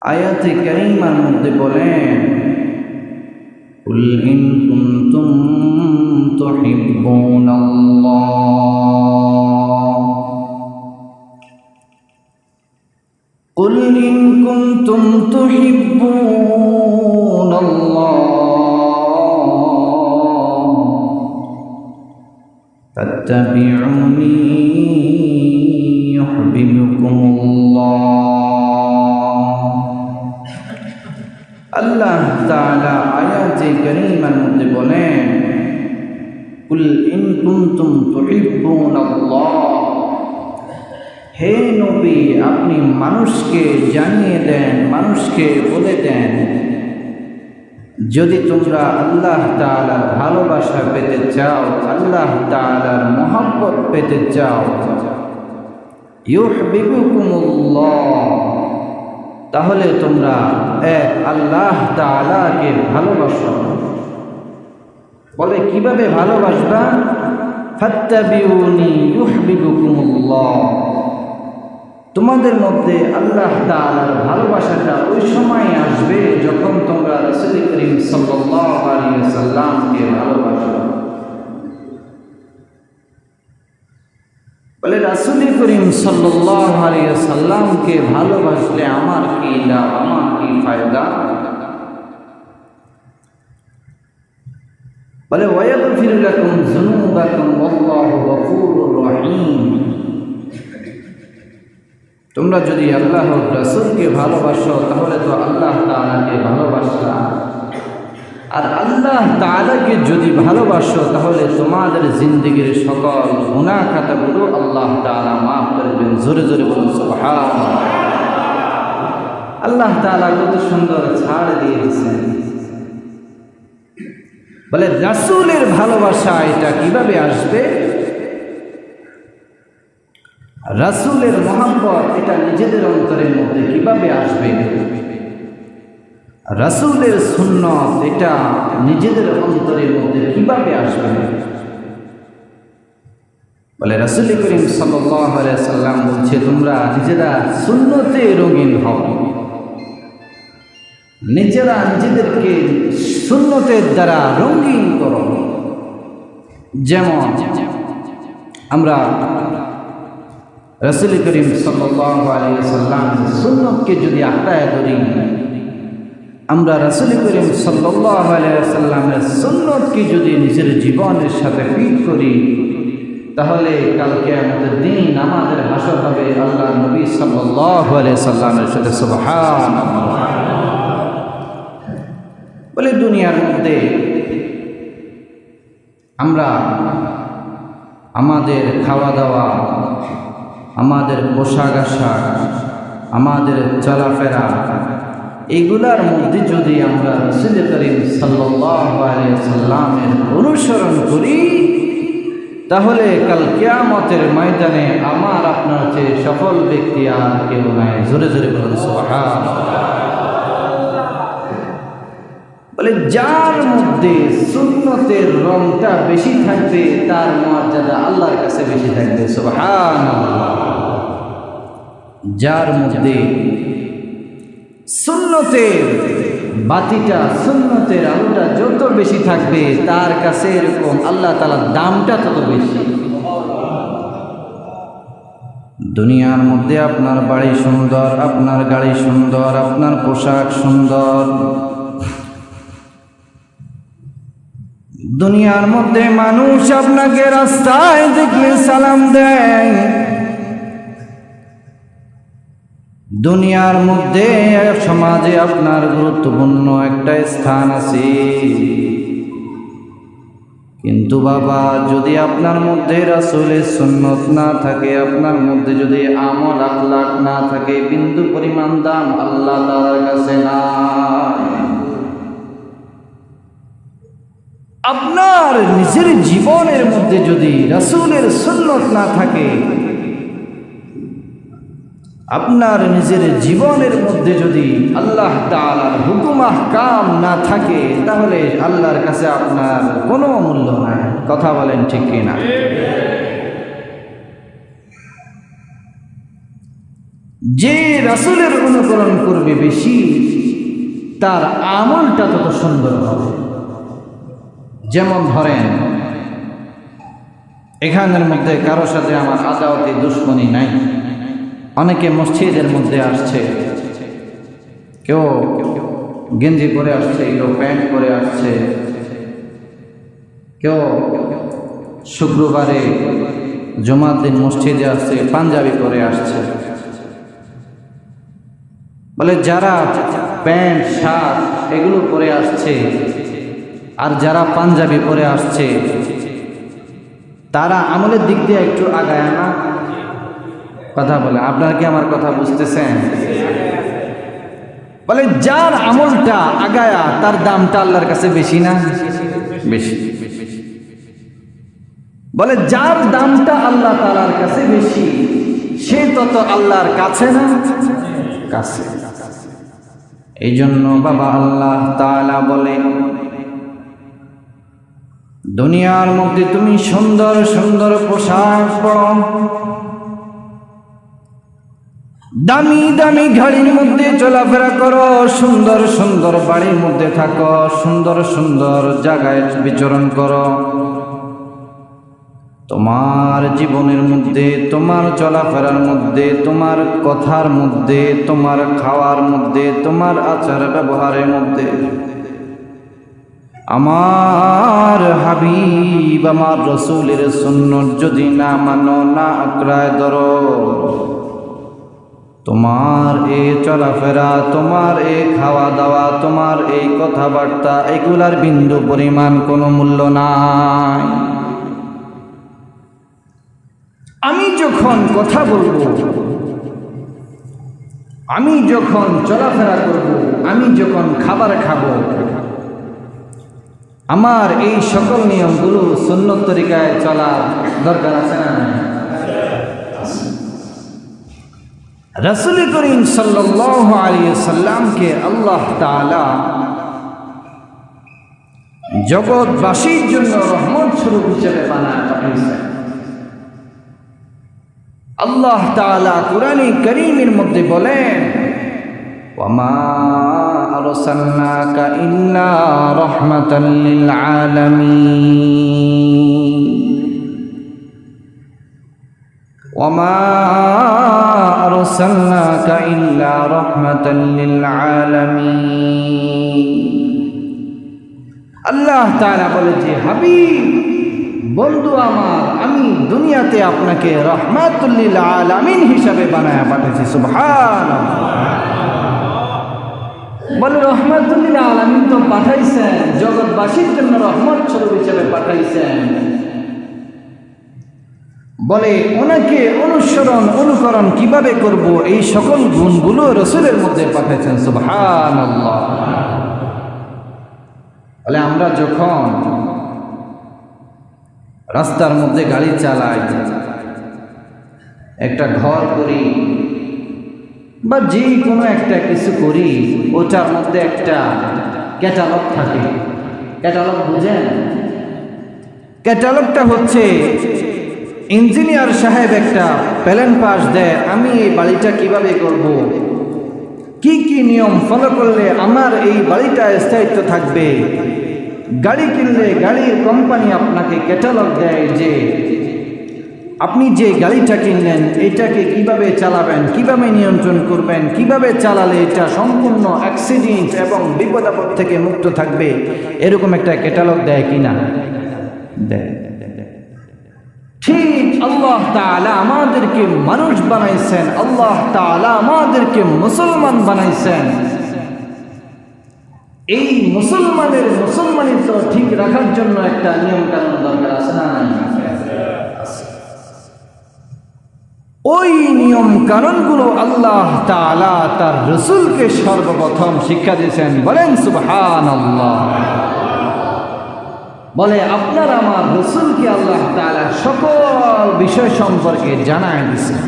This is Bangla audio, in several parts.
আয়াতে কারিমার মধ্যে বলেন, কুল ইন কুনতুম তুহিব্বুনাল্লাহ, কুল ইন কুনতুম তুহিব্বুনাল্লাহ ফাত্তাবিউনি ইউহিব্বুকুমুল্লাহ। আল্লাহ তাআলা আয়াতে কারীমার মধ্যে বলেন, কুল ইন কুনতুম তুহিব্বুনাল্লাহ, হে নবী আপনি মানুষকে জানিয়ে দেন, মানুষকে বলে দেন, যদি তোমরা আল্লাহ তাআলার ভালোবাসা পেতে চাও, আল্লাহ তাআলার মহব্বত পেতে চাও, ইউহিব্বুকুমুল্লাহ, তাহলে তোমরা এক আল্লাহ তাআলাকে ভালোবাসো। বলে কিভাবে ভালোবাসবা? ফাত্তাবিউনি ইউহিব্বুকুমুল্লাহ, তোমাদের মধ্যে আল্লাহ তাআলার ভালোবাসাটা ওই সময় আসবে যখন তোমরা রাসূল করিম সাল্লাল্লাহু আলাইহি ওয়াসাল্লামকে ভালোবাসো। বলে রাসূল করিম সাল্লাল্লাহু আলাইহি ওয়াসাল্লামকে ভালোবাসলে আমার কি লাভ, আমার কি ফায়দা? বলে ওয়ায়াগফির লাকুম যুনুবাকুম ওয়াল্লাহু গফুরুর রহিম, তোমরা যদি আল্লাহর রাসূলকে ভালোবাসো তাহলে তো আল্লাহ তাআলাকে ভালোবাসলা, আর আল্লাহ তাআলাকে যদি ভালোবাসো তাহলে তোমাদের জিন্দেগীর সকল গুনাহ খাতাগুলো আল্লাহ তাআলা মাফ করে দেবেন। জোরে জোরে বলুন সুবহানাল্লাহ। আল্লাহ তাআলা কত সুন্দর ছাড় দিয়ে দিয়েছেন। বলে রাসূলের ভালোবাসা এটা কিভাবে আসবে? রাসূলের মহব্বত এটা নিজেদের অন্তরের মধ্যে কিভাবে আসবে? রাসূলের সুন্নাত এটা নিজেদের অন্তরের মধ্যে কিভাবে আসবে? বলে রাসূল করিম সাল্লাল্লাহু আলাইহি সাল্লাম বলছে, তোমরা নিজেরা সুন্নতে রঙিন হও, নিজেরা নিজেদেরকে সুন্নতের দ্বারা রঙিন করো। যেমন আমরা রাসূল করিম সাল্লাল্লাহু আলাইহি সাল্লাম সুন্নতকে যদি আঁকড়ায় ধরি, আমরা রাসূল করিম সাল্লাল্লাহু আলাইহি সাল্লামের সুন্নতকে যদি নিজের জীবনের সাথে ফিট করি, তাহলে কাল কিয়ামতের দিন আমাদের হাসর হবে আল্লাহ নবী সাল্লাল্লাহু আলাইহি সাল্লামের সাথে। সুবহানাল্লাহ। বলে দুনিয়ার মধ্যে আমরা আমাদের খাওয়া দাওয়া, আমাদের পোশাক আশাক, আমাদের চলাফেরা, এগুলার মধ্যে যদি আমরা রাসূল করিম সাল্লাল্লাহু আলাইহি সাল্লামের অনুসরণ করি, তাহলে কাল কিয়ামতের ময়দানে আমার আপনার চেয়ে সফল ব্যক্তি আর কেউ নাই। জোরে জোরে বলুন সুবহানাল্লাহ। বলে যার মধ্যে সুন্নতের রংটা বেশি থাকবে তার মর্যাদা আল্লাহর কাছে বেশি থাকবে। সুবহানাল্লাহ। যার মধ্যে সুন্নতের বাতিটা, সুন্নতের আলোটা যত বেশি থাকবে তার কাছে এরকম আল্লাহ তাআলার দামটা তত বেশি। দুনিয়ার মধ্যে আপনার বাড়ি সুন্দর, আপনার গাড়ি সুন্দর, আপনার পোশাক সুন্দর, দুনিয়ার মধ্যে মানুষ আপনাকে রাস্তায় দেখলে সালাম দেয়, দুনিয়ার মধ্যে সমাজে আপনার গুরুত্বপূর্ণ একটা স্থান আছে, কিন্তু বাবা যদি আপনার মধ্যে রাসূলের সুন্নত না থাকে, আপনার মধ্যে যদি আমল আখলাক না থাকে, বিন্দু পরিমাণ দাম আল্লাহ তাআলার কাছে নাই। আপনার নিজের জীবনের মধ্যে যদি রাসূলের সুন্নত না থাকে, আপনার নিজের জীবনের মধ্যে যদি আল্লাহ তাআলার হুকুম আহকাম না থাকে, তাহলে আল্লাহর কাছে আপনার কোনো মূল্য নাই। কথা বলেন ঠিক কিনা? যে রাসূলের অনুকরণ করবে বেশি তার আমলটা তত সুন্দর হবে। যেমন ধরেন, এখানের মধ্যে কারো সাথে আমার আদাওয়াতি দুশ্মনী নাই। অনেকে মসজিদের মধ্যে আসছে, কেউ গেঞ্জি পরে আসছে, কেউ প্যান্ট পরে আসছে, কেউ শুক্রবারে জুমার দিন মসজিদে আসছে পাঞ্জাবি পরে আসছে। বলে যারা প্যান্ট শার্ট এগুলো পরে আসছে আর যারা পাঞ্জাবি পরে আসছে তারা আমলের দিক দিয়ে একটু আগায় না? কথা বলে, আপনারা কি আমার কথা বুঝতেছেন? বলে যার আমলটা আগায়া তার দামটা আল্লাহর কাছে বেশি না? বেশি। বলে যার দামটা আল্লাহ তাআলার কাছে বেশি সে তত আল্লাহর কাছে না? কাছে। এই জন্য বাবা আল্লাহ তাআলা বলে, দুনিয়ার মধ্যে তুমি সুন্দর সুন্দর পোশাক পরো, দামি দামি গাড়ির মধ্যে চলাফেরা করো, সুন্দর সুন্দর বাড়ির মধ্যে থাকো, সুন্দর সুন্দর জায়গায় বিচরণ করো, তোমার জীবনের মধ্যে, তোমার চলাফেরার মধ্যে, তোমার কথার মধ্যে, তোমার খাওয়ার মধ্যে, তোমার আচার ব্যবহারের মধ্যে আমার হাবিব আমার রসুলের সুন্নত যদি না মানো, না আঁকড়ায় ধরো, তোমার এই চলাফেরা, তোমার এই খাওয়া দাওয়া, তোমার এই কথাবার্তা, এগুলার বিন্দু পরিমাণ কোনো মূল্য নাই। আমি যখন কথা বলবো, আমি যখন চলাফেরা করব, আমি যখন খাবার খাবো, আমার এই সকল নিয়মগুলো সুন্নত তরিকায় চলার দরকার আছে না? রাসূল করিম সাল্লাল্লাহু আলাইহি সাল্লামকে আল্লাহ তাআলা জগৎবাসীর জন্য রহমত স্বরূপ হিসেবে বানায় পাঠিয়েছেন। আল্লাহ তাআলা কুরআনে কারীমের মধ্যে বলেন, ওয়ামা আরসালনাকা ইল্লা রাহমাতাল লিল আলামিন, ওয়ামা আরসালনাকা ইল্লা রাহমাতাল লিল আলামিন। আল্লাহ তাআলা বলে যে হাবিব, বন্ধু আমার, আমি দুনিয়াতে আপনাকে রাহমাতুল লিল আলামিন হিসাবে বানায়া পাঠিয়েছি। সুবহানাল্লাহ। বলে রহমাতুল লিল আলামিন তো পাঠাইছেন, জগৎবাসীর জন্য রহমত স্বরূপ হিসেবে পাঠাইছেন। বলে ওনাকে অনুসরণ অনুকরণ কিভাবে করব, এই সকল গুণগুলো রাসূলের মধ্যে পাঠাইছেন। সুবহানাল্লাহ। বলে আমরা যখন রাস্তার মধ্যে গাড়ি চালাই, একটা ঘর করি বা যে কোনো একটা কিছু করি, ওটার মধ্যে একটা ক্যাটালগ থাকে। ক্যাটালগ বুঝেন? ক্যাটালগটা হচ্ছে ইঞ্জিনিয়ার সাহেব একটা প্ল্যান পাস দেয়, আমি এই বাড়িটা কিভাবে করব, কি কি নিয়ম ফলো করলে আমার এই বাড়িটা স্থায়িত্ব থাকবে। গাড়ি কিনলে গাড়ির কোম্পানি আপনাকে ক্যাটালগ দেয় যে আপনি যে গাড়িটা কিনলেন এটাকে কিভাবে চালাবেন, কিভাবে নিয়ন্ত্রণ করবেন, কিভাবে চালালে এটা সম্পূর্ণ অ্যাক্সিডেন্ট এবং বিপদ আপদ থেকে মুক্ত থাকবে, এরকম একটা ক্যাটালগ দেয় কিনা? দেয়। ঠিক আল্লাহ তাআলা আমাদেরকে মানুষ বানাইছেন, আল্লাহ তাআলা আমাদেরকে মুসলমান বানাইছেন। এই মুসলমানিত্ব ঠিক রাখার জন্য একটা নিয়ম কানুন দরকার আছে না? ওই নিয়ম কানুনগুলো আল্লাহ তাআলা তার রাসূলকে সর্বপ্রথম শিক্ষা দিয়েছেন। বলেন সুবহানাল্লাহ। বলে আপনার আমার রাসূলকে আল্লাহ তাআলা সকল বিষয় সম্পর্কে জানায় দিয়েছেন।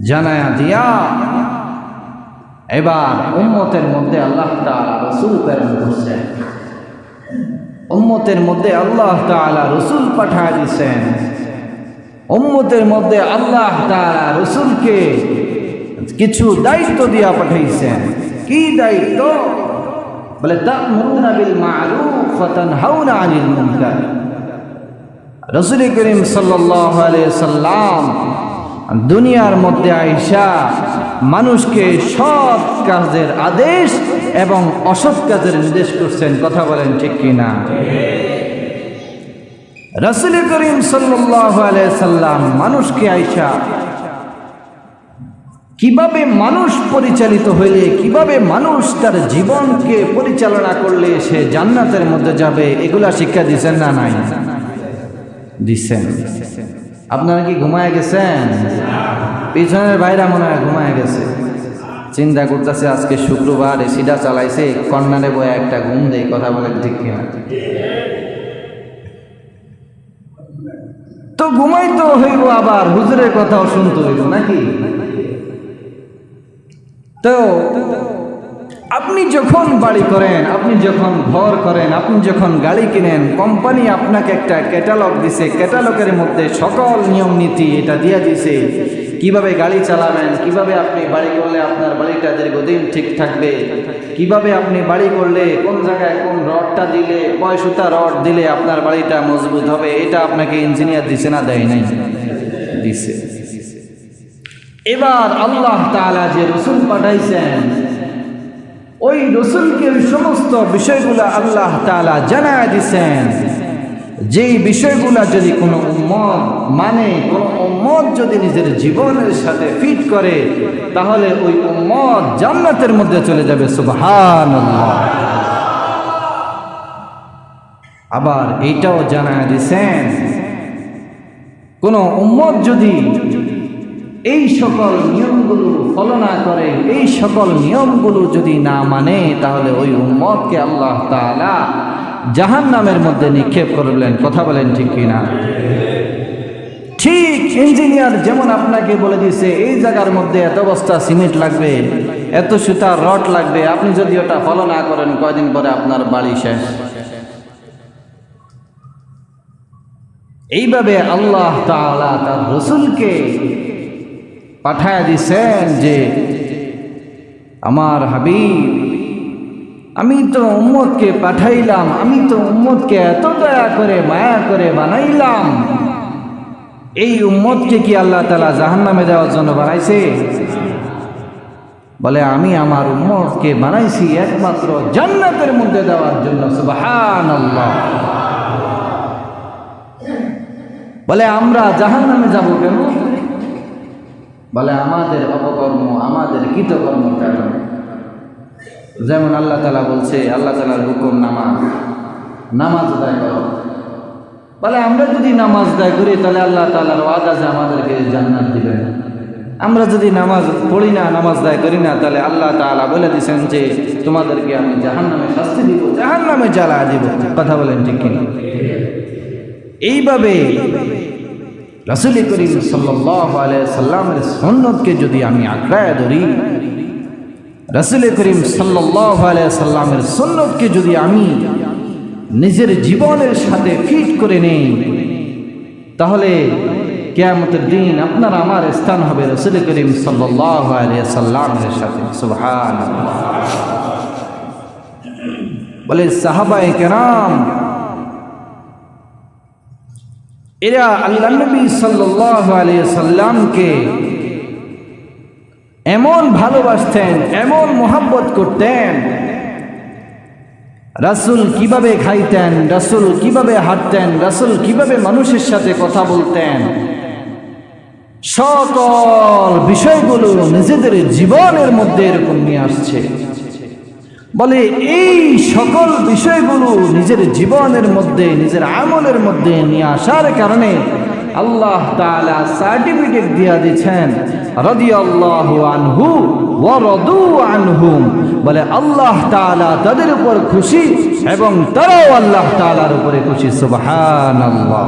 জানায়া দিয়া এবার উম্মতের মধ্যে আল্লাহ তাআলা রাসূল প্রেরণ করছেন। উম্মতের মধ্যে আল্লাহ তাআলা রাসূল পাঠিয়ে দিয়েছেন। উম্মতের মধ্যে আল্লাহ তাআলা রাসূলকে কিছু দায়িত্ব দিয়া পাঠাইছেন। কি দায়িত্ব? বলে তা'মুরুনা বিল মা'রুফ ওয়া তানহাউনা আনিল মুনকার। রাসূল করিম সাল্লাল্লাহু আলাইহি সাল্লাম দুনিয়ার মধ্যে আইসা মানুষকে সৎ কাজের আদেশ এবং অসৎ কাজের নির্দেশ করছেন। কথা বলেন ঠিক কিনা? রাসূল করিম সাল্লাল্লাহু আলাইহি সাল্লাম মানুষকে আইসা কিভাবে মানুষ পরিচালিত হইলে, কিভাবে মানুষ তার জীবনকে পরিচালনা করলে সে জান্নাতের মধ্যে যাবে, এগুলা শিক্ষা দিচ্ছেন না নাই? দিচ্ছেন। আপনারা কি ঘুমায় গেছেন? পিছনের ভাইরা মনে হয় ঘুমায় গেছে, চিন্তা করতেছে আজকে শুক্রবার, এসিটা চালাইছে, কর্নারে বয়ে একটা ঘুম দেয়। কথা বলে ঠিক কিনা? তো ঘুমাইতে হইব, আবার হুজুরের কথাও শুনতে হইব নাকি? তো আপনি যখন বাড়ি করেন, আপনি যখন ঘর করেন, আপনি যখন গাড়ি কিনেন, কোম্পানি আপনাকে একটা ক্যাটালগ দিছে, ক্যাটালগের মধ্যে সকল নিয়ম নীতি এটা দিয়ে দিছে, কিভাবে গাড়ি চালাবেন, কিভাবে আপনি বাড়ি করলে আপনার বাড়িটা দীর্ঘদিন ঠিক থাকবে, কিভাবে আপনি বাড়ি করলে কোন জায়গায় কোন রডটা দিলে, কয় সুতা রড দিলে আপনার বাড়িটা মজবুত হবে, এটা আপনাকে ইঞ্জিনিয়ার দিছে না দেয় নাই? দিছে। এবার আল্লাহ তাআলা যে রাসূল পাঠাইছেন, ওই রাসূলকে ওই সমস্ত বিষয়গুলো আল্লাহ তাআলা জানায় দিয়েছেন। যেই বিষয়গুলো যদি কোনো উম্মত মানে, কোনো উম্মত যদি নিজের জীবনের সাথে ফিট করে, তাহলে ওই উম্মত জান্নাতের মধ্যে চলে যাবে। সুবহানাল্লাহ। আবার এইটাও জানায় দিয়েছেন, কোনো উম্মত যদি এই সকল নিয়মগুলো ফলো না করে, এই সকল নিয়মগুলো যদি না মানে, তাহলে ওই উম্মতকে আল্লাহ তাআলা জাহান্নামের মধ্যে নিক্ষেপ করবেন। কথা বলেন ঠিক কিনা? ঠিক ইঞ্জিনিয়ার যেমন আপনাকে বলে দিয়েছে এই জায়গার মধ্যে এত বস্তা সিমেন্ট লাগবে, এত সুতা রড লাগবে, আপনি যদি ওটা ফলো না করেন, কয়দিন পরে আপনার বাড়ি শেষ। এইভাবে আল্লাহ তাআলা তার রাসূলকে পাঠায় দিছেন যে আমার হাবিব, আমি তো উম্মতকে পাঠাইলাম, আমি তো উম্মতকে এত দয়া করে মায়া করে বানাইলাম, এই উম্মতকে কি আল্লাহ তাআলা জাহান্নামে দেওয়ার জন্য বানাইছে? বলে আমি আমার উম্মতকে বানাইছি একমাত্র জান্নাতের মধ্যে দেওয়ার জন্য। সুবহানাল্লাহ। বলে আমরা জাহান্নামে যাব কেন? বলে আমাদের অপকর্ম, আমাদের কৃতকর্মের কারণে। যেমন আল্লাহ তাআলা বলছে, আল্লাহ তাআলার হুকুম নামাজ আদায় করো। বলে আমরা যদি নামাজ আদায় করি, তাহলে আল্লাহ তাআলার ওয়াদা যে আমাদেরকে জান্নাত দিবেন। আমরা যদি নামাজ পড়ি না, নামাজ আদায় করি না, তাহলে আল্লাহ তাআলা বলে দিয়েছেন যে তোমাদেরকে আমি জাহান্নামে শাস্তি দিব, জাহান্নামে জ্বালা দিব। কথা বলেন ঠিক কিনা? এইভাবে রাসূল করিম সাল্লাল্লাহু আলাইহি সাল্লামের সুন্নতকে যদি আমি আঁকড়ায় ধরি, রাসূল করিম সাল্লাল্লাহু আলাইহি সাল্লামের সুন্নতকে যদি আমি নিজের জীবনের সাথে ফিট করে নেই, তাহলে কিয়ামতের দিন আপনার আমার স্থান হবে রাসূল করিম সাল্লাল্লাহু আলাইহি সাল্লামের সাথে। সুবহানাল্লাহ। বলে সাহাবায়ে কেরাম এরা আল্লাহ নবী সাল্লাল্লাহু আলাইহি সাল্লামকে এমন ভালোবাসতেন, এমন মোহাব্বত করতেন, রাসূল কিভাবে খাইতেন, রাসূল কিভাবে হাঁটতেন, রাসূল কিভাবে মানুষের সাথে কথা বলতেন, সকল বিষয়গুলো নিজেদের জীবনের মধ্যে এরকম নিয়ে আসছে। বলে এই সকল বিষয়গুলো নিজের জীবনের মধ্যে, নিজের আমলের মধ্যে নিয়ে আসার কারণে আল্লাহ তাআলা সার্টিফিকেট দিয়ে দিয়েছেন, রাদিয়াল্লাহু আনহু ওয়া রাদু আনহুম। বলে আল্লাহ তাআলা তাদের উপর খুশি এবং তারাও আল্লাহ তাআলার উপরে খুশি। সুবহানাল্লাহ।